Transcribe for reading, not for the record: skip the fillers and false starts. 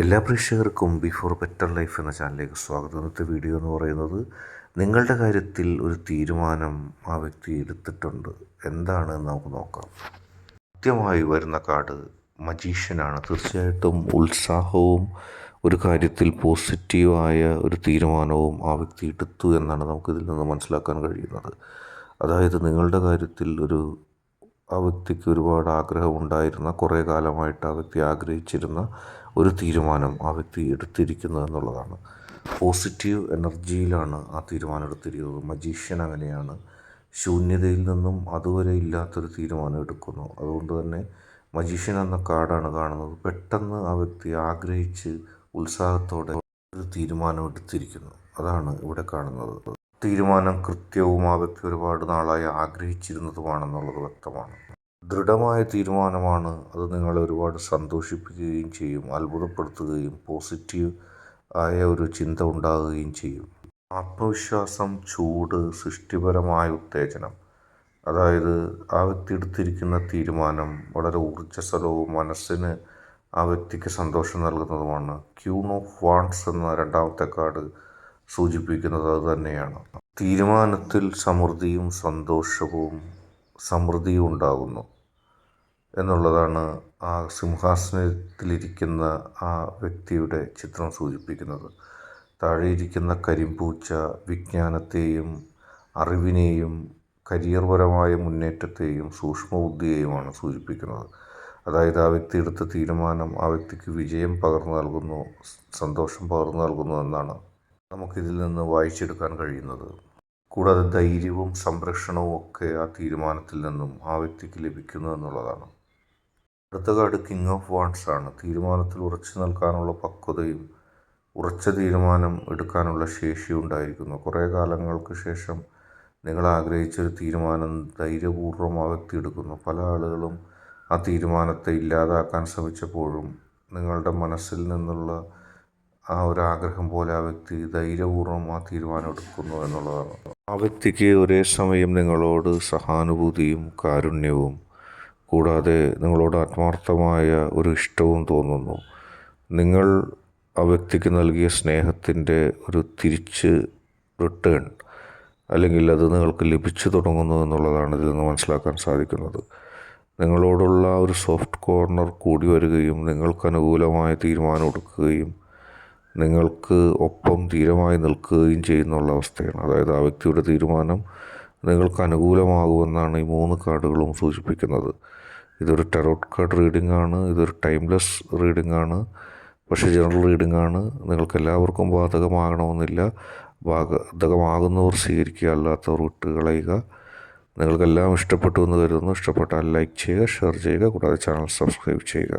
എല്ലാ പ്രേക്ഷകർക്കും before better life എന്ന ചാനലിലേക്ക് സ്വാഗതം. ഇന്നത്തെ വീഡിയോ എന്ന് പറയുന്നത് നിങ്ങളുടെ കാര്യത്തിൽ ഒരു തീരുമാനം ആ വ്യക്തി എടുത്തിട്ടുണ്ട്, എന്താണ് എന്ന് നമുക്ക് നോക്കാം. കൃത്യമായി വരുന്ന കാർഡ് മജീഷ്യനാണ്. തീർച്ചയായിട്ടും ഉത്സാഹവും ഒരു കാര്യത്തിൽ പോസിറ്റീവായ ഒരു തീരുമാനവും ആ വ്യക്തി എടുത്തു എന്നാണ് നമുക്കിതിൽ നിന്ന് മനസ്സിലാക്കാൻ കഴിയുന്നത്. അതായത് നിങ്ങളുടെ കാര്യത്തിൽ ആ വ്യക്തിക്ക് ഒരുപാട് ആഗ്രഹമുണ്ടായിരുന്ന, കുറേ കാലമായിട്ട് ആ വ്യക്തി ആഗ്രഹിച്ചിരുന്ന ഒരു തീരുമാനം ആ വ്യക്തി എടുത്തിരിക്കുന്നു എന്നുള്ളതാണ്. പോസിറ്റീവ് എനർജിയിലാണ് ആ തീരുമാനം എടുത്തിരിക്കുന്നത്. മജീഷ്യൻ അങ്ങനെയാണ്. ശൂന്യതയിൽ നിന്നും അതുവരെ ഇല്ലാത്തൊരു തീരുമാനം എടുക്കുന്നു. അതുകൊണ്ട് തന്നെ മജീഷ്യൻ എന്ന കാർഡാണ് കാണുന്നത്. പെട്ടെന്ന് ആ വ്യക്തി ആഗ്രഹിച്ച് ഉത്സാഹത്തോടെ ഒരു തീരുമാനം എടുത്തിരിക്കുന്നു. അതാണ് ഇവിടെ കാണുന്നത്. തീരുമാനം കൃത്യവും ആ വ്യക്തി ഒരുപാട് നാളായി ആഗ്രഹിച്ചിരുന്നതുമാണെന്നുള്ളത് വ്യക്തമാണ്. ദൃഢമായ തീരുമാനമാണ്. അത് നിങ്ങളെ ഒരുപാട് സന്തോഷിപ്പിക്കുകയും ചെയ്യും, അത്ഭുതപ്പെടുത്തുകയും പോസിറ്റീവ് ആയ ഒരു ചിന്ത ഉണ്ടാകുകയും ചെയ്യും. ആത്മവിശ്വാസം, ചൂട്, സൃഷ്ടിപരമായ ഉത്തേജനം. അതായത് ആ വ്യക്തി എടുത്തിരിക്കുന്ന തീരുമാനം വളരെ ഊർജ്ജസ്വലവും മനസ്സിന് ആ വ്യക്തിക്ക് സന്തോഷം നൽകുന്നതുമാണ്. ക്യൂൺ ഓഫ് വാൺസ് എന്ന രണ്ടാമത്തെ കാർഡ് സൂചിപ്പിക്കുന്നത് അത് തന്നെയാണ്. തീരുമാനത്തിൽ സമൃദ്ധിയും ഉണ്ടാകുന്നു എന്നുള്ളതാണ് ആ സിംഹാസനത്തിലിരിക്കുന്ന ആ വ്യക്തിയുടെ ചിത്രം സൂചിപ്പിക്കുന്നത്. താഴെയിരിക്കുന്ന കരിമ്പൂച്ച വിജ്ഞാനത്തെയും അറിവിനെയും കരിയർപരമായ മുന്നേറ്റത്തെയും സൂക്ഷ്മബുദ്ധിയെയുമാണ് സൂചിപ്പിക്കുന്നത്. അതായത് ആ വ്യക്തി എടുത്ത തീരുമാനം ആ വ്യക്തിക്ക് വിജയം പകർന്നു നൽകുന്നു, സന്തോഷം പകർന്നു നൽകുന്നു എന്നാണ് നമുക്കിതിൽ നിന്ന് വായിച്ചെടുക്കാൻ കഴിയുന്നത്. കൂടാതെ ധൈര്യവും സംരക്ഷണവും ഒക്കെ ആ തീരുമാനത്തിൽ നിന്നും ആ വ്യക്തിക്ക് ലഭിക്കുന്നു എന്നുള്ളതാണ്. അടുത്ത കാർഡ് കിങ് ഓഫ് വാൺസ് ആണ്. തീരുമാനത്തിൽ ഉറച്ചു നിൽക്കാനുള്ള പക്വതയും ഉറച്ച തീരുമാനം എടുക്കാനുള്ള ശേഷിയും ഉണ്ടായിരിക്കുന്നു. കുറേ കാലങ്ങൾക്ക് ശേഷം നിങ്ങൾ ആഗ്രഹിച്ചൊരു തീരുമാനം ധൈര്യപൂർവ്വം ആ വ്യക്തി എടുക്കുന്നു. പല ആളുകളും ആ തീരുമാനത്തെ ഇല്ലാതാക്കാൻ ശ്രമിച്ചപ്പോഴും നിങ്ങളുടെ മനസ്സിൽ നിന്നുള്ള ആ ഒരു ആഗ്രഹം പോലെ ആ വ്യക്തി ധൈര്യപൂർവ്വം ആ തീരുമാനം എടുക്കുന്നു എന്നുള്ളതാണ്. ആ വ്യക്തിക്ക് ഒരേ സമയം നിങ്ങളോട് സഹാനുഭൂതിയും കാരുണ്യവും കൂടാതെ നിങ്ങളോട് ആത്മാർത്ഥമായ ഒരു ഇഷ്ടവും തോന്നുന്നു. നിങ്ങൾ ആ വ്യക്തിക്ക് നൽകിയ സ്നേഹത്തിൻ്റെ ഒരു റിട്ടേൺ അല്ലെങ്കിൽ അത് നിങ്ങൾക്ക് ലഭിച്ചു തുടങ്ങുന്നു എന്നുള്ളതാണ് ഇതിൽ നിന്ന് മനസ്സിലാക്കാൻ സാധിക്കുന്നത്. നിങ്ങളോടുള്ള ഒരു സോഫ്റ്റ് കോർണർ കൂടി വരികയും നിങ്ങൾക്ക് അനുകൂലമായ തീരുമാനം എടുക്കുകയും നിങ്ങൾക്ക് ഒപ്പം ധീരമായി നിൽക്കുകയും ചെയ്യുന്നുള്ള അവസ്ഥയാണ്. അതായത് ആ വ്യക്തിയുടെ തീരുമാനം നിങ്ങൾക്ക് അനുകൂലമാകുമെന്നാണ് ഈ 3 കാർഡുകളും സൂചിപ്പിക്കുന്നത്. ഇതൊരു ടാരോട്ട് കാർഡ് റീഡിംഗ് ആണ്. ഇതൊരു ടൈംലെസ് റീഡിംഗ് ആണ്. പക്ഷേ ജനറൽ റീഡിംഗ് ആണ്. നിങ്ങൾക്ക് എല്ലാവർക്കും ബാധകമാകണമെന്നില്ല. ബാധകമാകുന്നവർ സ്വീകരിക്കുക, അല്ലാത്തവർ വിട്ടുകളയുക. നിങ്ങൾക്കെല്ലാം ഇഷ്ടപ്പെട്ടു എന്ന് കരുതുന്നു. ഇഷ്ടപ്പെട്ടാൽ ലൈക്ക് ചെയ്യുക, ഷെയർ ചെയ്യുക, കൂടാതെ ചാനൽ സബ്സ്ക്രൈബ് ചെയ്യുക.